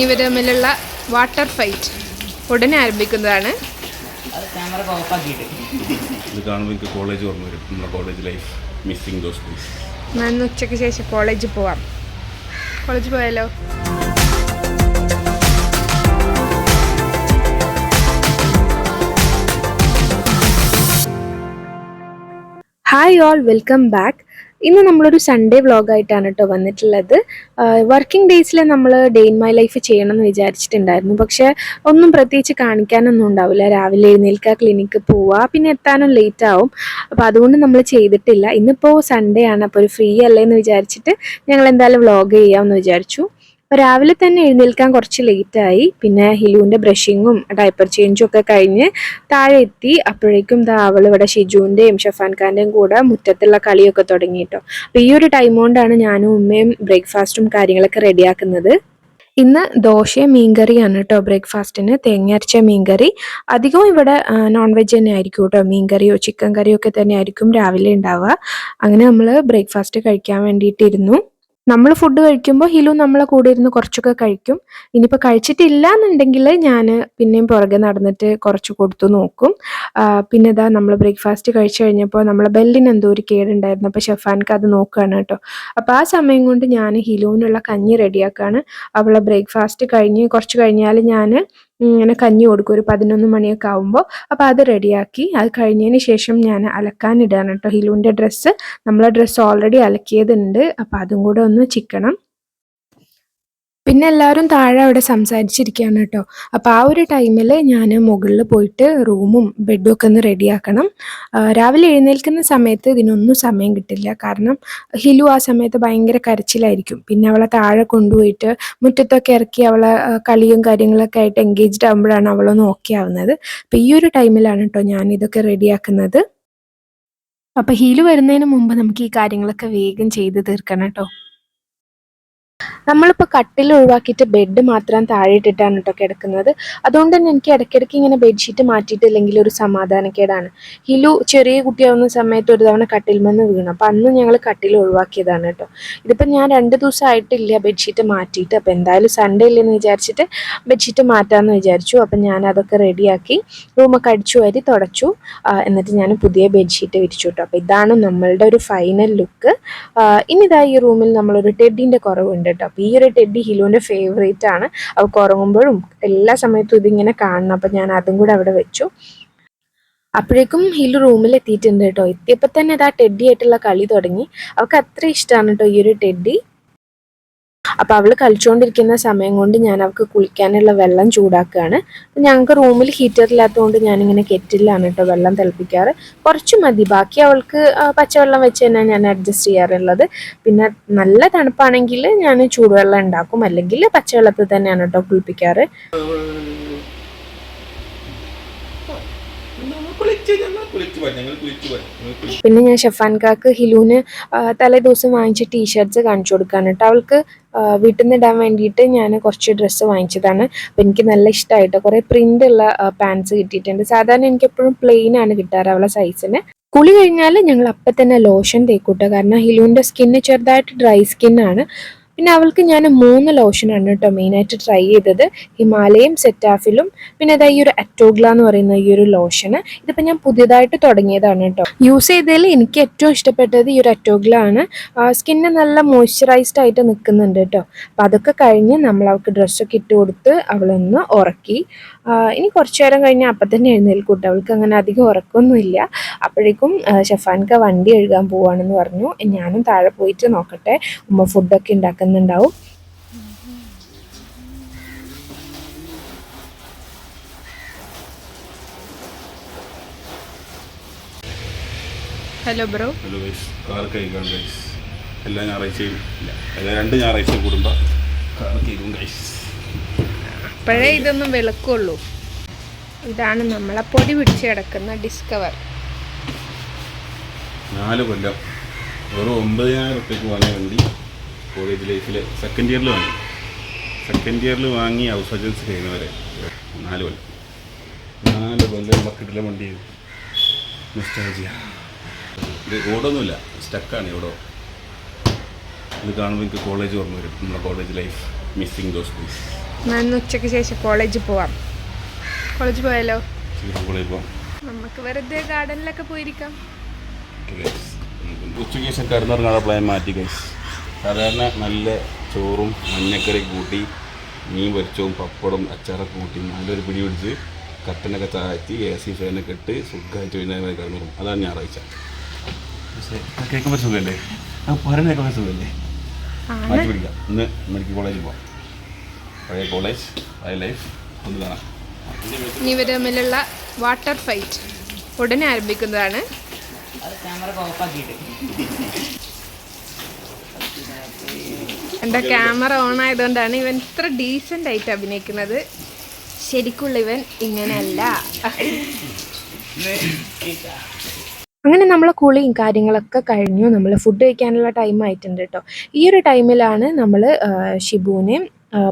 ഇവർ തമ്മിലുള്ള water fight ഉടനെ ആരംഭിക്കുന്നതാണ്. ഇത് കാണുമ്പോൾ എനിക്ക് കോളേജ് ഓർമ്മ വരും. നമ്മുടെ college life missing those days. ഞാൻ ഉച്ചയ്ക്ക് ശേഷം കോളേജിൽ പോവാം. കോളേജിൽ പോയാലോ? Hi all, welcome back. ഇന്ന് നമ്മളൊരു സൺഡേ വ്ളോഗായിട്ടാണ് കേട്ടോ വന്നിട്ടുള്ളത്. വർക്കിംഗ് ഡേയ്സിൽ നമ്മൾ ഡേ ഇൻ മൈ ലൈഫ് ചെയ്യണമെന്ന് വിചാരിച്ചിട്ടുണ്ടായിരുന്നു. പക്ഷേ ഒന്നും പ്രത്യേകിച്ച് കാണിക്കാനൊന്നും ഉണ്ടാവില്ല. രാവിലെ എഴുന്നേൽക്കുക, ക്ലിനിക്ക് പോവുക, പിന്നെ എത്താനും ലേറ്റ് ആവും. അപ്പോൾ അതുകൊണ്ട് നമ്മൾ ചെയ്തിട്ടില്ല. ഇന്നിപ്പോൾ സൺഡേ ആണ്, അപ്പോൾ ഒരു ഫ്രീ അല്ലേ എന്ന് വിചാരിച്ചിട്ട് ഞങ്ങൾ എന്തായാലും വ്ളോഗ് ചെയ്യാമെന്ന് വിചാരിച്ചു. അപ്പോൾ രാവിലെ തന്നെ എഴുന്നേൽക്കാൻ കുറച്ച് ലേറ്റായി. പിന്നെ ഹിലുവിൻ്റെ ബ്രഷിങ്ങും ഡയപ്പർ ചേഞ്ചും ഒക്കെ കഴിഞ്ഞ് താഴെ എത്തി. അപ്പോഴേക്കും അവൾ ഇവിടെ ഷിജുവിൻ്റെയും ഷഫാൻ ഖാൻ്റെയും കൂടെ മുറ്റത്തുള്ള കളിയൊക്കെ തുടങ്ങി കേട്ടോ. അപ്പോൾ ഈ ഒരു ടൈം കൊണ്ടാണ് ഞാനും ഉമ്മയും ബ്രേക്ക്ഫാസ്റ്റും കാര്യങ്ങളൊക്കെ റെഡിയാക്കുന്നത്. ഇന്ന് ദോശയും മീൻകറിയാണ് കേട്ടോ ബ്രേക്ക്ഫാസ്റ്റിന്. തേങ്ങ അരച്ച മീൻകറി. അധികവും ഇവിടെ നോൺ വെജ് തന്നെ ആയിരിക്കും കേട്ടോ. മീൻകറിയോ ചിക്കൻ കറിയോ ഒക്കെ തന്നെ ആയിരിക്കും രാവിലെ ഉണ്ടാവുക. അങ്ങനെ നമ്മൾ ബ്രേക്ക്ഫാസ്റ്റ് കഴിക്കാൻ വേണ്ടിയിട്ടിരുന്നു. നമ്മൾ ഫുഡ് കഴിക്കുമ്പോൾ ഹിലു നമ്മളെ കൂടെ ഇരുന്ന് കുറച്ചൊക്കെ കഴിക്കും. ഇനിയിപ്പോൾ കഴിച്ചിട്ടില്ല എന്നുണ്ടെങ്കിൽ ഞാൻ പിന്നെയും പുറകെ നടന്നിട്ട് കുറച്ച് കൊടുത്തു നോക്കും. പിന്നെ ഇതാ നമ്മൾ ബ്രേക്ക്ഫാസ്റ്റ് കഴിച്ചു കഴിഞ്ഞപ്പോൾ നമ്മളെ ബെല്ലിന് എന്തോ ഒരു കേടുണ്ടായിരുന്നു. അപ്പോൾ ഷഫാൻക്ക് അത് നോക്കുകയാണ് കേട്ടോ. അപ്പോൾ ആ സമയം കൊണ്ട് ഞാൻ ഹിലുവിനുള്ള കഞ്ഞി റെഡിയാക്കുകയാണ്. അവളെ ബ്രേക്ക്ഫാസ്റ്റ് കഴിഞ്ഞ് കുറച്ച് കഴിഞ്ഞാൽ ഞാൻ ഇങ്ങനെ കഞ്ഞി കൊടുക്കും ഒരു 11 മണിയൊക്കെ ആകുമ്പോൾ. അപ്പോൾ അത് റെഡിയാക്കി അത് കഴിഞ്ഞതിന് ശേഷം ഞാൻ അലക്കാനിടുകയാണ് കേട്ടോ ഹിലുവിൻ്റെ ഡ്രസ്സ്. നമ്മളെ ഡ്രസ്സ് ഓൾറെഡി അലക്കിയതുണ്ട്. അപ്പോൾ അതും കൂടെ ഒന്ന് ചിക്കണം. പിന്നെ എല്ലാവരും താഴെ അവിടെ സംസാരിച്ചിരിക്കുകയാണ് കേട്ടോ. അപ്പോൾ ആ ഒരു ടൈമിൽ ഞാൻ മുകളിൽ പോയിട്ട് റൂമും ബെഡും ഒക്കെ ഒന്ന് റെഡിയാക്കണം. രാവിലെ എഴുന്നേൽക്കുന്ന സമയത്ത് ഇതിനൊന്നും സമയം കിട്ടില്ല. കാരണം ഹിലു ആ സമയത്ത് ഭയങ്കര കരച്ചിലായിരിക്കും. പിന്നെ അവളെ താഴെ കൊണ്ടുപോയിട്ട് മുറ്റത്തൊക്കെ ഇറക്കി അവളെ കളിയും കാര്യങ്ങളൊക്കെ ആയിട്ട് എൻഗേജ്ഡ് ആകുമ്പോഴാണ് അവളൊന്ന് ഓക്കെ ആവുന്നത്. അപ്പോൾ ഈ ഒരു ടൈമിലാണ് കേട്ടോ ഞാൻ ഇതൊക്കെ റെഡിയാക്കുന്നത്. അപ്പോൾ ഹിലു വരുന്നതിന് മുമ്പ് നമുക്ക് ഈ കാര്യങ്ങളൊക്കെ വേഗം ചെയ്ത് തീർക്കണം കേട്ടോ. നമ്മളിപ്പോൾ കട്ടിൽ ഒഴിവാക്കിയിട്ട് ബെഡ് മാത്രം താഴെ ഇട്ടിട്ടാണ് കേട്ടോ കിടക്കുന്നത്. അതുകൊണ്ട് തന്നെ എനിക്ക് ഇടയ്ക്കിടയ്ക്ക് ഇങ്ങനെ ബെഡ്ഷീറ്റ് മാറ്റിയിട്ടില്ലെങ്കിൽ ഒരു സമാധാനക്കേടാണ്. ഹിലു ചെറിയ കുട്ടിയാവുന്ന സമയത്ത് ഒരു തവണ കട്ടിൽ നിന്ന് വീണു. അപ്പോൾ അന്ന് ഞങ്ങൾ കട്ടിൽ ഒഴിവാക്കിയതാണ് കേട്ടോ. ഇതിപ്പോൾ ഞാൻ 2 ദിവസമായിട്ടില്ല ബെഡ്ഷീറ്റ് മാറ്റിയിട്ട്. അപ്പോൾ എന്തായാലും സൺഡേ ഇല്ലെന്ന് വിചാരിച്ചിട്ട് ബെഡ്ഷീറ്റ് മാറ്റാമെന്ന് വിചാരിച്ചു. അപ്പം ഞാൻ അതൊക്കെ റെഡിയാക്കി റൂമൊക്കെ അടിച്ചു വാരി തുടച്ചു. എന്നിട്ട് ഞാൻ പുതിയ ബെഡ്ഷീറ്റ് വിരിച്ചു കേട്ടോ. അപ്പോൾ ഇതാണ് നമ്മളുടെ ഒരു ഫൈനൽ ലുക്ക്. ഇനി ഇതാ ഈ റൂമിൽ നമ്മളൊരു ടെഡിൻ്റെ കുറവുണ്ട് കേട്ടോ. അപ്പോൾ ഈ ഒരു ടെഡി ഹിലുവിൻ്റെ ഫേവറേറ്റ് ആണ്. അവൾക്ക് ഉറങ്ങുമ്പോഴും എല്ലാ സമയത്തും ഇതിങ്ങനെ കാണണം. അപ്പം ഞാൻ അതും കൂടെ അവിടെ വെച്ചു. അപ്പോഴേക്കും ഹിലു റൂമിൽ എത്തിയിട്ടുണ്ട് കേട്ടോ. എത്തിയപ്പോൾ തന്നെ ഇതാ ടെഡി ആയിട്ടുള്ള കളി തുടങ്ങി. അവൾക്ക് അത്ര ഇഷ്ടമാണ് കേട്ടോ ഈ ഒരു ടെഡി. അപ്പോൾ അവൾ കളിച്ചുകൊണ്ടിരിക്കുന്ന സമയം കൊണ്ട് ഞാൻ അവൾക്ക് കുളിക്കാനുള്ള വെള്ളം ചൂടാക്കുകയാണ്. ഞങ്ങൾക്ക് റൂമിൽ ഹീറ്ററില്ലാത്തതുകൊണ്ട് ഞാനിങ്ങനെ കെറ്റിലാണ് കേട്ടോ വെള്ളം തിളപ്പിക്കാറ്. കുറച്ച് മതി, ബാക്കി അവൾക്ക് പച്ചവെള്ളം വെച്ച് തന്നെ ഞാൻ അഡ്ജസ്റ്റ് ചെയ്യാറുള്ളത്. പിന്നെ നല്ല തണുപ്പാണെങ്കിൽ ഞാൻ ചൂടുവെള്ളം ഉണ്ടാക്കും, അല്ലെങ്കിൽ പച്ചവെള്ളത്തിൽ തന്നെയാണ് കേട്ടോ കുളിപ്പിക്കാറ്. പിന്നെ ഞാൻ ഷഫാൻകാക്ക് ഹിലുവിന് തലേ ദിവസം വാങ്ങിച്ച ടീഷർട്ട്സ് കാണിച്ചു കൊടുക്കാണ് കേട്ടോ. അവൾക്ക് വീട്ടിൽ നിന്ന് ഇടാൻ വേണ്ടിയിട്ട് ഞാൻ കുറച്ച് ഡ്രസ്സ് വാങ്ങിച്ചതാണ്. അപ്പോൾ എനിക്ക് നല്ല ഇഷ്ടമായിട്ട് കുറേ പ്രിൻ്റ് ഉള്ള പാൻസ് കിട്ടിയിട്ടുണ്ട്. സാധാരണ എനിക്ക് എപ്പോഴും പ്ലെയിൻ ആണ് കിട്ടാറ് അവളെ സൈസിന്. കുളി കഴിഞ്ഞാൽ ഞങ്ങൾ അപ്പം തന്നെ ലോഷൻ തേക്കൂട്ടോ. കാരണം ഹിലുവിൻ്റെ സ്കിന്ന് ചെറുതായിട്ട് ഡ്രൈ സ്കിന്നാണ്. പിന്നെ അവൾക്ക് ഞാൻ 3 ലോഷനാണ് കേട്ടോ മെയിനായിട്ട് ട്രൈ ചെയ്തത്. ഹിമാലയും, സെറ്റാഫിലും പിന്നെ അതാ ഈ ഒരു അറ്റോഗ്ല എന്ന് പറയുന്ന ഈ ഒരു ലോഷന്. ഇതിപ്പോൾ ഞാൻ പുതിയതായിട്ട് തുടങ്ങിയതാണ് കേട്ടോ. യൂസ് ചെയ്തതിൽ എനിക്ക് ഏറ്റവും ഇഷ്ടപ്പെട്ടത് ഈ ഒരു അറ്റോഗ്ല ആണ്. സ്കിന്ന് നല്ല മോയ്സ്ചറൈസ്ഡ് ആയിട്ട് നിൽക്കുന്നുണ്ട് കേട്ടോ. അപ്പോൾ അതൊക്കെ കഴിഞ്ഞ് നമ്മൾ അവൾക്ക് ഡ്രസ്സൊക്കെ ഇട്ട് കൊടുത്ത് അവളൊന്ന് ഉറക്കി. ഇനി കുറച്ചു നേരം കഴിഞ്ഞാൽ അപ്പം തന്നെ എഴുന്നേൽക്കൂട്ടോ. അവൾക്ക് അങ്ങനെ അധികം ഉറക്കമൊന്നുമില്ല. അപ്പോഴേക്കും ഷഫാൻക്ക വണ്ടി കഴുകാൻ പോവാണെന്ന് പറഞ്ഞു. ഞാനും താഴെ പോയിട്ട് നോക്കട്ടെ, ഉമ്മ ഫുഡൊക്കെ ഉണ്ടാക്കുന്നുണ്ടാവും. Hello bro. Hello guys, car കഴുകാൻ ഗൈസ്. എല്ലാ ഞായറാഴ്ചയും ഇല്ല, 2 ഞായറാഴ്ച കൂടുമ്പോൾ കാർ കഴുകും ഗൈസ്. അപ്പോഴേ ഇതൊന്നും വിളക്കുള്ളൂ. ഇതാണ് നമ്മളെ പൊടി പിടിച്ച് കിടക്കുന്ന ഡിസ്കവർ. 4 കൊല്ലം വെറും 9,000 റുപ്യക്ക് വാങ്ങിയ വണ്ടി കോളേജ് ലൈഫിൽ സെക്കൻഡ് ഇയറിൽ വാങ്ങി ഹൗസ് സർജൻസ് ചെയ്യുന്നവരെ 4 കൊല്ലം ബക്കറ്റിലെ വണ്ടി. നൊസ്റ്റാൾജിയ. ഇത് ഓടൊന്നുമില്ല, സ്റ്റക്കാണ് ഇവിടെ. ഇത് കാണുമ്പോൾ എനിക്ക് കോളേജ് ഓർമ്മ വരും. നമ്മുടെ college life missing those days. ഞാൻ ഉച്ചയ്ക്ക് ശേഷം കോളേജിൽ പോവാം. കോളേജിൽ പോയാലോ? നമുക്ക് വെറുതെ ഗാർഡനിലൊക്കെ പോയിരിക്കാം. ഉച്ചയ്ക്ക് ശേഷം കിടന്നിറങ്ങാതെ പ്ലാൻ മാറ്റി ഗൈസ്. സാധാരണ നല്ല ചോറും മഞ്ഞക്കറി കൂട്ടി മീൻ പൊരിച്ചതും പപ്പടം അച്ചാറൊക്കെ കൂട്ടി നല്ലൊരു പിടി പിടിച്ച് കട്ടനൊക്കെ താഴ്ത്തി AC ഫാനൊക്കെ ഇട്ട് സുഖമായിട്ട് വൈകുന്നേരം കിടന്നിടും. അതാണ് ഞായറാഴ്ച. പക്ഷേ കേൾക്കുമ്പോൾ സുഖമല്ലേ? പറയാൻ കേൾക്കുമ്പോൾ സുഖമല്ലേ? മാറ്റി പിടിക്കാം. ഇന്ന് മെഡിക്കൽ കോളേജിൽ പോകാം. പഴയ കോളേജ്, പഴയ ലൈഫ് ഒന്ന് കാണാം. ഇനി ഇവർ തമ്മിലുള്ള വാട്ടർ ഫൈറ്റ് ഉടനെ ആരംഭിക്കുന്നതാണ്. എൻ്റെ ക്യാമറ ഓൺ ആയതുകൊണ്ടാണ് ഇവൻ ഇത്ര ഡീസൻ്റ് ആയിട്ട് അഭിനയിക്കുന്നത്. ശരിക്കുള്ള ഇവൻ ഇങ്ങനെയല്ല. അങ്ങനെ നമ്മൾ കുളിയും കാര്യങ്ങളൊക്കെ കഴിഞ്ഞു. നമ്മൾ ഫുഡ് കഴിക്കാനുള്ള ടൈം ആയിട്ടുണ്ട് കേട്ടോ. ഈ ഒരു ടൈമിലാണ് നമ്മൾ ഷിബുവിനെയും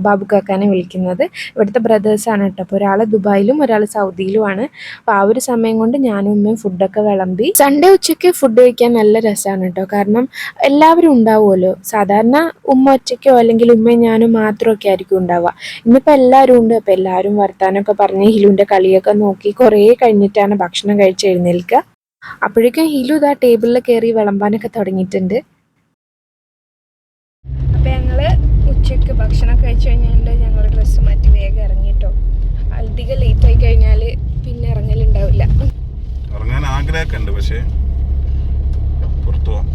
ബാബു കാക്കാനെ വിളിക്കുന്നത്. ഇവിടുത്തെ ബ്രദേഴ്സാണ് കേട്ടോ. അപ്പോൾ ഒരാൾ ദുബായിലും ഒരാൾ സൗദിയിലുമാണ്. അപ്പോൾ ആ ഒരു സമയം കൊണ്ട് ഞാനും ഉമ്മയും ഫുഡൊക്കെ വിളമ്പി. സൺഡേ ഉച്ചയ്ക്ക് ഫുഡ് കഴിക്കാൻ നല്ല രസമാണ് കേട്ടോ. കാരണം എല്ലാവരും ഉണ്ടാവുമല്ലോ. സാധാരണ ഉമ്മ ഒറ്റയ്ക്കോ അല്ലെങ്കിൽ ഉമ്മയും ഞാനും മാത്രമൊക്കെ ആയിരിക്കും ഉണ്ടാവുക. ഇന്നിപ്പോൾ എല്ലാവരും ഉണ്ട്. അപ്പോൾ എല്ലാവരും വർത്താനമൊക്കെ പറഞ്ഞ് ഹിലുവിൻ്റെ കളിയൊക്കെ നോക്കി കുറേ കഴിഞ്ഞിട്ടാണ് ഭക്ഷണം കഴിച്ച് എഴുന്നേൽക്കുക. അപ്പോഴേക്കും ഹിലു ഇതാ ടേബിളിൽ കയറി വിളമ്പാനൊക്കെ തുടങ്ങിയിട്ടുണ്ട്. അപ്പോൾ ഞങ്ങൾ ഉച്ചയ്ക്ക് ഭക്ഷണം കഴിച്ചു കഴിഞ്ഞാൽ ഞങ്ങൾ ഡ്രസ്സ് മാറ്റി വേഗം ഇറങ്ങിട്ടോ. അധികം ലേറ്റ് ആയി കഴിഞ്ഞാൽ പിന്നെ ഇറങ്ങലുണ്ടാവില്ല. ഇറങ്ങാൻ ആഗ്രഹമൊക്കെ ഉണ്ട്, പക്ഷേ പുറത്തു പോകാം.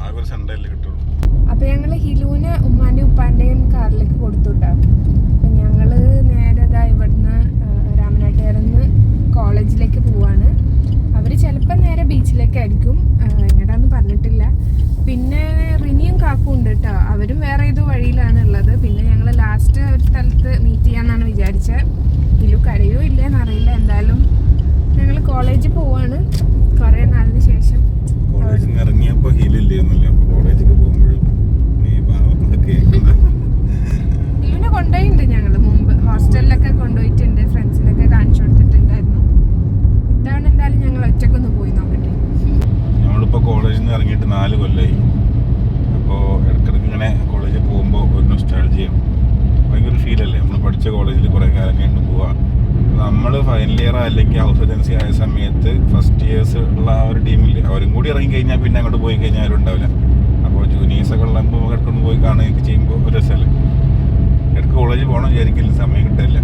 ആകെ ഒരു സൺഡേ അല്ലേ കിട്ടുള്ളൂ. അപ്പോൾ ഞങ്ങൾ ഹിലുവിന് ഉമ്മാൻ്റെയും ഉപ്പാൻ്റെയും കാറിലേക്ക് കൊടുത്തു കേട്ടോ. അപ്പം ഞങ്ങൾ നേരെ ഇവിടുന്ന് രാമനാട്ടുകരന്ന് കോളേജിലേക്ക് പോവാണ്. അവർ ചിലപ്പോൾ നേരെ ബീച്ചിലേക്കായിരിക്കും, എങ്ങനെയാണെന്ന് പറഞ്ഞിട്ടില്ല. പിന്നെ റിനിയും കാക്കും ഉണ്ട് കേട്ടോ. അവരും വേറെ ഏതോ വഴിയിലാണ് ഉള്ളത്. പിന്നെ ഞങ്ങൾ ലാസ്റ്റ് ഒരു സ്ഥലത്ത് മീറ്റ് ചെയ്യാമെന്നാണ് വിചാരിച്ചത്. ഇതിലും കരയോ ഇല്ലേന്ന് അറിയില്ല. എന്തായാലും ഞങ്ങൾ കോളേജിൽ പോവാണ് കുറേ നാളിന് ശേഷം. കോളേജിൽ നിന്ന് ഇറങ്ങിയപ്പോൾ ഹീലില്ലായിരുന്നല്ലോ. അപ്പോൾ കോളേജിൽ പോകുമ്പോഴും ഹിലുവിനെ കൊണ്ടുപോയിട്ടുണ്ട് ഞങ്ങൾ മുമ്പ്. ഹോസ്റ്റലിലൊക്കെ കൊണ്ടുപോയിട്ടുണ്ട്. ഫ്രണ്ട്സിനൊക്കെ കാണിച്ചു കൊടുത്തിട്ടുണ്ടായിരുന്നു. ഇത്തവണ എന്തായാലും ഞങ്ങൾ ഒറ്റക്കൊന്ന് പോയി നോക്കട്ടെ. നമ്മളിപ്പോൾ കോളേജിൽ നിന്ന് ഇറങ്ങിയിട്ട് 4 കൊല്ലമായി. അപ്പോൾ ഇടയ്ക്കിടയ്ക്ക് ഇങ്ങനെ കോളേജിൽ പോകുമ്പോൾ ഒരു നൊസ്റ്റാൾജിയാണ്. ഭയങ്കര ഫീലല്ലേ? നമ്മൾ പഠിച്ച കോളേജിൽ കുറേ കാലം കഴിഞ്ഞ് പോവുക. നമ്മൾ ഫൈനൽ ഇയർ അല്ലെങ്കിൽ ഹൗസ് ഏജൻസി ആയ സമയത്ത് ഫസ്റ്റ് ഇയേഴ്സ് ഉള്ള ആ ഒരു ടീമില്ലേ, അവരും കൂടി ഇറങ്ങിക്കഴിഞ്ഞാൽ പിന്നെ അങ്ങോട്ട് പോയി കഴിഞ്ഞാൽ ആരും ഉണ്ടാവില്ല. അപ്പോൾ ജൂനിയേഴ്സൊക്കെ ഉള്ളപ്പോൾ ഇടയ്ക്കൊന്ന് പോയി കാണുകയൊക്കെ ചെയ്യുമ്പോൾ ഒരു രസമല്ലേ? ഇടയ്ക്ക് കോളേജിൽ പോകണം വിചാരിക്കില്ല, സമയം കിട്ടില്ല.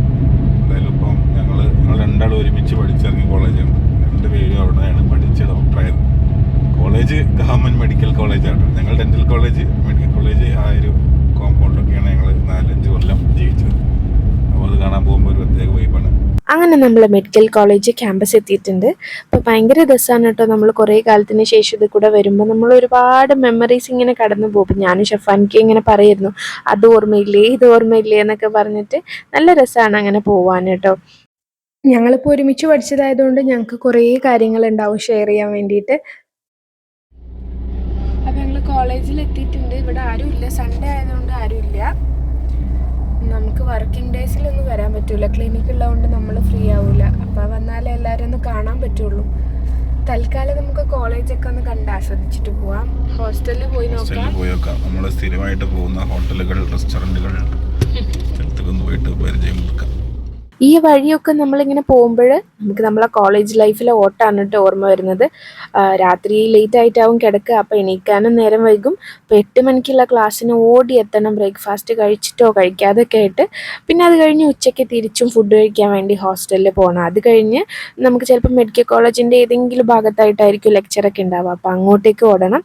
എന്തായാലും ഇപ്പം ഞങ്ങൾ രണ്ടാളും ഒരുമിച്ച് പഠിച്ചിറങ്ങി കോളേജാണ്. 2 പേരും അവിടെയാണ് പഠിച്ച ഡോക്ടറായത്. കോളേജ് ഗവൺമെൻറ് മെഡിക്കൽ കോളേജാണ്. ഞങ്ങൾ ഡെൻ്റൽ കോളേജ്, മെഡിക്കൽ കോളേജ് ആ ഒരു കോമ്പൗണ്ടൊക്കെയാണ് ഞങ്ങൾ 4-5 കൊല്ലം ജീവിച്ചത്. അപ്പോൾ അത് കാണാൻ പോകുമ്പോൾ ഒരു പ്രത്യേക വൈബാണ്. അങ്ങനെ നമ്മൾ മെഡിക്കൽ കോളേജ് ക്യാമ്പസ് എത്തിയിട്ടുണ്ട്. അപ്പോൾ ഭയങ്കര രസമാണ് കേട്ടോ. നമ്മൾ കുറേ കാലത്തിന് ശേഷം ഇത് കൂടെ വരുമ്പോൾ നമ്മൾ ഒരുപാട് മെമ്മറീസ് ഇങ്ങനെ കടന്നു പോകും. ഞാനും ഷഫാനിക്ക് ഇങ്ങനെ പറയായിരുന്നു, അത് ഓർമ്മയില്ലേ ഇത് ഓർമ്മയില്ലേ എന്നൊക്കെ പറഞ്ഞിട്ട്. നല്ല രസമാണ് അങ്ങനെ പോവാൻ കേട്ടോ. ഞങ്ങളിപ്പോൾ ഒരുമിച്ച് പഠിച്ചതായതുകൊണ്ട് ഞങ്ങൾക്ക് കുറേ കാര്യങ്ങളുണ്ടാവും ഷെയർ ചെയ്യാൻ വേണ്ടിയിട്ട്. അപ്പോൾ ഞങ്ങൾ കോളേജിൽ എത്തിയിട്ടുണ്ട്. ഇവിടെ ആരുമില്ല, സൺഡേ ആയതുകൊണ്ട് ആരുമില്ല. നമുക്ക് വർക്കിംഗ് ഡേയ്സിലൊന്നും വരാൻ പറ്റില്ല, ക്ലിനിക്ക് ഉള്ളതുകൊണ്ട് നമ്മൾ ഫ്രീ ആവില്ല. അപ്പോൾ വന്നാലേ എല്ലാവരും ഒന്ന് കാണാൻ പറ്റുള്ളൂ. തൽക്കാലം നമുക്ക് കോളേജൊക്കെ ഒന്ന് കണ്ട് ആസ്വദിച്ചിട്ട് പോവാം. ഹോസ്റ്റലിൽ പോയി നോക്കാം. നമ്മൾ സ്ഥിരമായിട്ട് പോകുന്ന ഹോട്ടലുകൾ, റെസ്റ്റോറൻറ്റുകൾ സ്ഥലത്തൊക്കെ പോയിട്ട് പരിചയം കൊടുക്കാം. ഈ വഴിയൊക്കെ നമ്മളിങ്ങനെ പോകുമ്പോൾ നമുക്ക് നമ്മളെ കോളേജ് ലൈഫിലെ ഓട്ടമാണ് കേട്ടോ ഓർമ്മ വരുന്നത്. രാത്രി ലേറ്റ് ആയിട്ടാവും കിടക്കുക. അപ്പോൾ എണീക്കാനും നേരം വൈകും. അപ്പോൾ 8 മണിക്കുള്ള ക്ലാസ്സിന് ഓടി എത്തണം, ബ്രേക്ക്ഫാസ്റ്റ് കഴിച്ചിട്ടോ കഴിക്കാതൊക്കെ ആയിട്ട്. പിന്നെ അത് കഴിഞ്ഞ് ഉച്ചയ്ക്ക് തിരിച്ചും ഫുഡ് കഴിക്കാൻ വേണ്ടി ഹോസ്റ്റലിൽ പോകണം. അത് കഴിഞ്ഞ് നമുക്ക് ചിലപ്പോൾ മെഡിക്കൽ കോളേജിൻ്റെ ഏതെങ്കിലും ഭാഗത്തായിട്ടായിരിക്കും ലെക്ചറൊക്കെ ഉണ്ടാവുക. അപ്പോൾ അങ്ങോട്ടേക്ക് ഓടണം.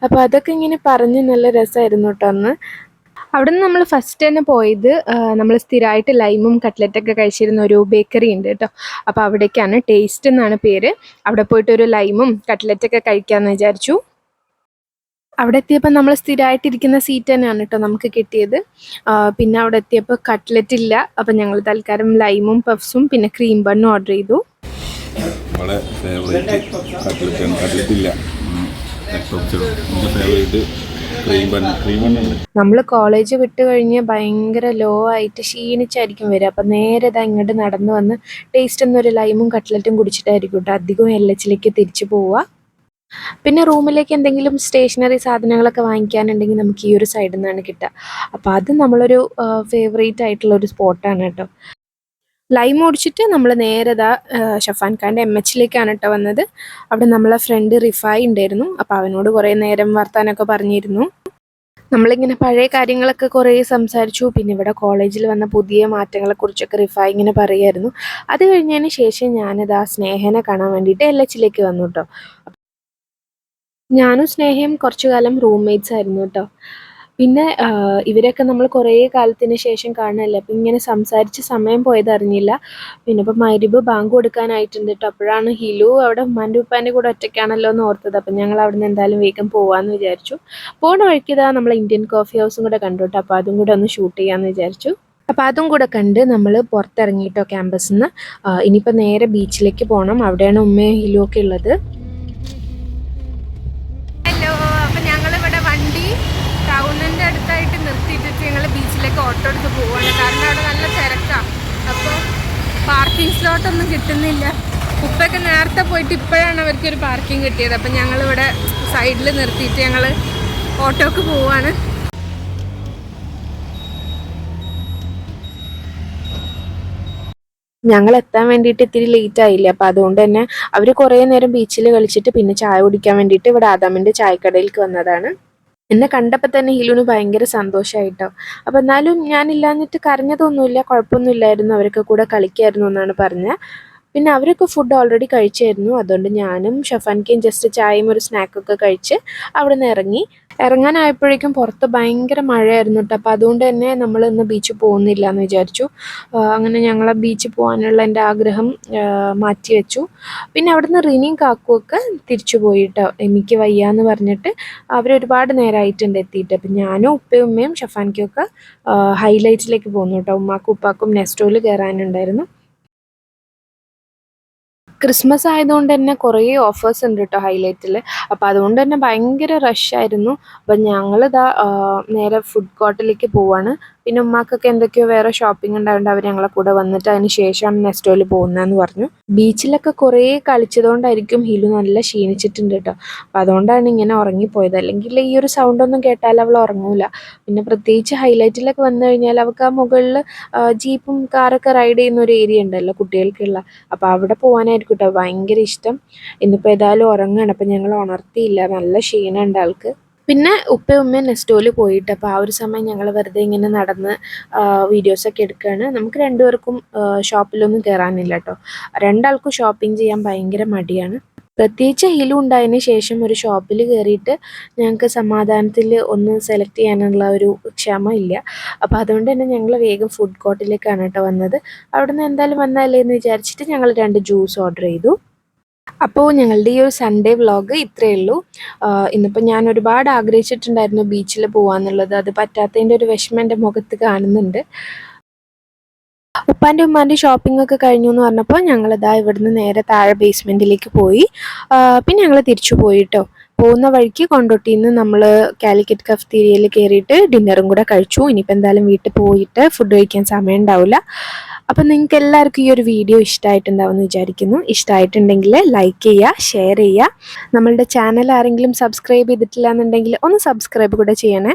അപ്പോൾ അതൊക്കെ ഇങ്ങനെ പറഞ്ഞ് നല്ല രസമായിരുന്നു കേട്ടോ അന്ന്. അവിടെ നിന്ന് നമ്മൾ ഫസ്റ്റ് തന്നെ പോയത് നമ്മൾ സ്ഥിരമായിട്ട് ലൈമും കട്ട്ലറ്റൊക്കെ കഴിച്ചിരുന്ന ഒരു ബേക്കറി ഉണ്ട് കേട്ടോ. അപ്പോൾ അവിടേക്കാണ്, ടേസ്റ്റ് എന്നാണ് പേര്. അവിടെ പോയിട്ട് ഒരു ലൈമും കട്ട്ലറ്റൊക്കെ കഴിക്കാമെന്ന് വിചാരിച്ചു. അവിടെ എത്തിയപ്പോൾ നമ്മൾ സ്ഥിരമായിട്ടിരിക്കുന്ന സീറ്റ് തന്നെയാണ് കേട്ടോ നമുക്ക് കിട്ടിയത്. പിന്നെ അവിടെ എത്തിയപ്പോൾ കട്ട്ലറ്റ് ഇല്ല. അപ്പം ഞങ്ങൾ തൽക്കാലം ലൈമും പഫ്സും പിന്നെ ക്രീം ബണ്ണും ഓർഡർ ചെയ്തു. നമ്മൾ കോളേജ് വിട്ട് കഴിഞ്ഞ് ഭയങ്കര ലോ ആയിട്ട് ക്ഷീണിച്ചായിരിക്കും വരിക. അപ്പം നേരെ ഇതാ ഇങ്ങോട്ട് നടന്നു വന്ന് ടേസ്റ്റ് എന്നൊരു ലൈമും കട്ട്ലറ്റും കുടിച്ചിട്ടായിരിക്കും കേട്ടോ അധികം LHലേക്ക് തിരിച്ചു പോവുക. പിന്നെ റൂമിലേക്ക് എന്തെങ്കിലും സ്റ്റേഷനറി സാധനങ്ങളൊക്കെ വാങ്ങിക്കാനുണ്ടെങ്കിൽ നമുക്ക് ഈ ഒരു സൈഡിൽ നിന്നാണ് കിട്ടുക. അപ്പോൾ അത് നമ്മളൊരു ഫേവറേറ്റ് ആയിട്ടുള്ള ഒരു സ്പോട്ടാണ് കേട്ടോ. ലൈം ഓടിച്ചിട്ട് നമ്മൾ നേരെ ഷഫാൻ ഖാൻ്റെ MH കേട്ടോ വന്നത്. അവിടെ നമ്മളെ ഫ്രണ്ട് റിഫായി ഉണ്ടായിരുന്നു. അപ്പോൾ അവനോട് കുറേ നേരം വർത്താനൊക്കെ പറഞ്ഞിരുന്നു. നമ്മളിങ്ങനെ പഴയ കാര്യങ്ങളൊക്കെ കുറേ സംസാരിച്ചു. പിന്നെ ഇവിടെ കോളേജിൽ വന്ന പുതിയ മാറ്റങ്ങളെക്കുറിച്ചൊക്കെ റിഫായി ഇങ്ങനെ പറയുമായിരുന്നു. അത് കഴിഞ്ഞതിന് ശേഷം ഞാനിതാ സ്നേഹനെ കാണാൻ വേണ്ടിയിട്ട് LH വന്നു കേട്ടോ. ഞാനും സ്നേഹയും കുറച്ചു കാലം റൂംമേറ്റ്സ് ആയിരുന്നു കേട്ടോ. പിന്നെ ഇവരൊക്കെ നമ്മൾ കുറേ കാലത്തിന് ശേഷം കാണുകയല്ലേ, അപ്പം ഇങ്ങനെ സംസാരിച്ച് സമയം പോയത് അറിഞ്ഞില്ല. പിന്നെ ഇപ്പം മഗ്‌രിബ് ബാങ്ക് കൊടുക്കാനായിട്ടുണ്ട് കേട്ടോ. അപ്പോഴാണ് ഹിലു അവിടെ ഉമ്മാൻ്റെ ഉപ്പാൻ്റെ കൂടെ ഒറ്റയ്ക്കാണല്ലോ എന്ന് ഓർത്തത്. അപ്പം ഞങ്ങൾ അവിടെ നിന്ന് എന്തായാലും വേഗം പോകാമെന്ന് വിചാരിച്ചു. പോകുന്ന വഴിക്ക് ഇതാ നമ്മൾ ഇന്ത്യൻ കോഫി ഹൗസും കൂടെ കണ്ടു കേട്ടോ. അപ്പോൾ അതും കൂടെ ഒന്ന് ഷൂട്ട് ചെയ്യാമെന്ന് വിചാരിച്ചു. അപ്പോൾ അതും കൂടെ കണ്ട് നമ്മൾ പുറത്തിറങ്ങിയിട്ടോ ക്യാമ്പസിൽ നിന്ന്. ഇനിയിപ്പോൾ നേരെ ബീച്ചിലേക്ക് പോകണം. അവിടെയാണ് ഉമ്മയും ഹിലു ഒക്കെ ഉള്ളത്. ടൗണിൻ്റെ അടുത്തായിട്ട് നിർത്തിയിട്ടിട്ട് ഞങ്ങൾ ബീച്ചിലേക്ക് ഓട്ടോ എടുത്ത് പോവുകയാണ്. കാരണം അവിടെ നല്ല തിരക്കാണ്. അപ്പോൾ പാർക്കിംഗ് സ്ലോട്ടൊന്നും കിട്ടുന്നില്ല. ഉപ്പൊക്കെ നേരത്തെ പോയിട്ട് ഇപ്പോഴാണ് അവർക്കൊരു പാർക്കിംഗ് കിട്ടിയത്. അപ്പം ഞങ്ങളിവിടെ സൈഡിൽ നിർത്തിയിട്ട് ഞങ്ങൾ ഓട്ടോക്ക് പോവുകയാണ്. ഞങ്ങൾ എത്താൻ വേണ്ടിയിട്ട് ഇത്തിരി ലേറ്റ് ആയില്ലേ, അപ്പോൾ അതുകൊണ്ട് തന്നെ അവർ കുറേ നേരം ബീച്ചിൽ കളിച്ചിട്ട് പിന്നെ ചായ കുടിക്കാൻ വേണ്ടിയിട്ട് ഇവിടെ ആദാമിൻ്റെ ചായക്കടയിലേക്ക് വന്നതാണ്. എന്നെ കണ്ടപ്പോൾ തന്നെ ഹിലുവിന് ഭയങ്കര സന്തോഷമായിട്ടോ. അപ്പോൾ എന്നാലും ഞാനില്ലാഞ്ഞിട്ട് കരഞ്ഞതൊന്നുമില്ല, കുഴപ്പമൊന്നുമില്ലായിരുന്നു. അവരൊക്കെ കൂടെ കളിക്കായിരുന്നു എന്നാണ് പറഞ്ഞത്. പിന്നെ അവരൊക്കെ ഫുഡ് ഓൾറെഡി കഴിച്ചായിരുന്നു. അതുകൊണ്ട് ഞാനും ഷഫാൻക്കയും ജസ്റ്റ് ചായയും ഒരു സ്നാക്കൊക്കെ കഴിച്ച് അവിടെ നിന്ന് ഇറങ്ങാനായപ്പോഴേക്കും പുറത്ത് ഭയങ്കര മഴയായിരുന്നു കേട്ടോ. അപ്പോൾ അതുകൊണ്ട് തന്നെ നമ്മൾ ഇന്ന് ബീച്ചിൽ പോകുന്നില്ല എന്ന് വിചാരിച്ചു. അങ്ങനെ ഞങ്ങൾ ബീച്ചിൽ പോകാനുള്ള എൻ്റെ ആഗ്രഹം മാറ്റി വെച്ചു. പിന്നെ അവിടുന്ന് റിനിയും കാക്കുമൊക്കെ തിരിച്ചു പോയി കേട്ടോ. എനിക്ക് വയ്യാന്ന് പറഞ്ഞിട്ട് അവരൊരുപാട് നേരമായിട്ടുണ്ട് എത്തിയിട്ട്. അപ്പം ഞാനും ഉപ്പയും ഉമ്മയും ഷഫാൻക്കയും ഒക്കെ ഹൈലൈറ്റിലേക്ക് പോകുന്നു കേട്ടോ. ഉമ്മാക്കും ഉപ്പാക്കും നെസ്റ്റോയിൽ കയറാനുണ്ടായിരുന്നു. ക്രിസ്മസ് ആയതുകൊണ്ട് തന്നെ കുറേ ഓഫേഴ്സ് ഉണ്ട് കേട്ടോ ഹൈലൈറ്റിൽ. അപ്പോൾ അതുകൊണ്ട് തന്നെ ഭയങ്കര റഷായിരുന്നു. അപ്പം ഞങ്ങളിതാ നേരെ ഫുഡ് കോർട്ടിലേക്ക് പോവാണ്. പിന്നെ ഉമ്മാക്കൊക്കെ എന്തൊക്കെയോ വേറെ ഷോപ്പിംഗ് ഉണ്ടായതുകൊണ്ട് അവർ ഞങ്ങളെ കൂടെ വന്നിട്ട് അതിന് ശേഷമാണ് നെസ്റ്റോയിൽ പോകുന്നതെന്ന് പറഞ്ഞു. ബീച്ചിലൊക്കെ കുറേ കളിച്ചതുകൊണ്ടായിരിക്കും ഹിലു നല്ല ക്ഷീണിച്ചിട്ടുണ്ട് കേട്ടോ. അപ്പോൾ അതുകൊണ്ടാണ് ഇങ്ങനെ ഉറങ്ങിപ്പോയത്. അല്ലെങ്കിൽ ഈ ഒരു സൗണ്ടൊന്നും കേട്ടാൽ അവൾ ഉറങ്ങൂല. പിന്നെ പ്രത്യേകിച്ച് ഹൈലൈറ്റിലൊക്കെ വന്നു കഴിഞ്ഞാൽ അവൾക്ക് ആ മുകളിൽ ജീപ്പും കാറൊക്കെ റൈഡ് ചെയ്യുന്ന ഒരു ഏരിയ ഉണ്ടല്ലോ കുട്ടികൾക്കുള്ള. അപ്പോൾ അവിടെ പോകാനായിരിക്കും കേട്ടോ ഭയങ്കര ഇഷ്ടം. ഇന്നിപ്പോൾ ഏതായാലും ഉറങ്ങുകയാണ്. അപ്പം ഞങ്ങൾ ഉണർത്തിയില്ല, നല്ല ക്ഷീണമുണ്ട് ആൾക്ക്. പിന്നെ ഉപ്പയും ഉമ്മയും നെസ്റ്റോയിൽ പോയിട്ട് അപ്പോൾ ആ ഒരു സമയം ഞങ്ങൾ വെറുതെ ഇങ്ങനെ നടന്ന് വീഡിയോസൊക്കെ എടുക്കുകയാണ്. നമുക്ക് രണ്ടുപേർക്കും ഷോപ്പിലൊന്നും കയറാനില്ല കേട്ടോ. രണ്ടാൾക്കും ഷോപ്പിംഗ് ചെയ്യാൻ ഭയങ്കര മടിയാണ്. പ്രത്യേകിച്ച് ഹിലു ഉണ്ടായതിന് ശേഷം ഒരു ഷോപ്പിൽ കയറിയിട്ട് ഞങ്ങൾക്ക് സമാധാനത്തിൽ ഒന്ന് സെലക്ട് ചെയ്യാനുള്ള ഒരു ക്ഷമ ഇല്ല. അപ്പോൾ അതുകൊണ്ട് തന്നെ ഞങ്ങൾ വേഗം ഫുഡ് കോർട്ടിലേക്കാണ് കേട്ടോ വന്നത്. അവിടെ നിന്ന് എന്തായാലും വന്നാലേ എന്ന് വിചാരിച്ചിട്ട് ഞങ്ങൾ 2 ജ്യൂസ് ഓർഡർ ചെയ്തു. അപ്പോൾ ഞങ്ങളുടെ ഈ ഒരു സൺഡേ വ്ളോഗ് ഇത്രയേ ഉള്ളൂ. ഇന്നിപ്പോൾ ഞാൻ ഒരുപാട് ആഗ്രഹിച്ചിട്ടുണ്ടായിരുന്നു ബീച്ചിൽ പോകാമെന്നുള്ളത്. അത് പറ്റാത്തതിൻ്റെ ഒരു വിഷമം എൻ്റെ മുഖത്ത് കാണുന്നുണ്ട്. ഉപ്പാൻ്റെ ഉമ്മാൻ്റെ ഷോപ്പിംഗ് ഒക്കെ കഴിഞ്ഞു എന്ന് പറഞ്ഞപ്പോൾ ഞങ്ങളിതാ ഇവിടുന്ന് നേരെ താഴെ ബേസ്മെൻറ്റിലേക്ക് പോയി. പിന്നെ ഞങ്ങൾ തിരിച്ചു പോയി കേട്ടോ. പോകുന്ന വഴിക്ക് കൊണ്ടോട്ടിയിൽ നിന്ന് നമ്മൾ കാലിക്കറ്റ് കഫ്തീരിയയിൽ കയറിയിട്ട് ഡിന്നറും കൂടെ കഴിച്ചു. ഇനിയിപ്പോൾ എന്തായാലും വീട്ടിൽ പോയിട്ട് ഫുഡ് കഴിക്കാൻ സമയം ഉണ്ടാവില്ല. അപ്പം നിങ്ങൾക്ക് എല്ലാവർക്കും ഈ ഒരു വീഡിയോ ഇഷ്ടമായിട്ടുണ്ടാവുമെന്ന് വിചാരിക്കുന്നു. ഇഷ്ടമായിട്ടുണ്ടെങ്കിൽ ലൈക്ക് ചെയ്യുക, ഷെയർ ചെയ്യുക. നമ്മളുടെ ചാനൽ ആരെങ്കിലും സബ്സ്ക്രൈബ് ചെയ്തിട്ടില്ല എന്നുണ്ടെങ്കിൽ ഒന്ന് സബ്സ്ക്രൈബ് കൂടെ ചെയ്യണേ.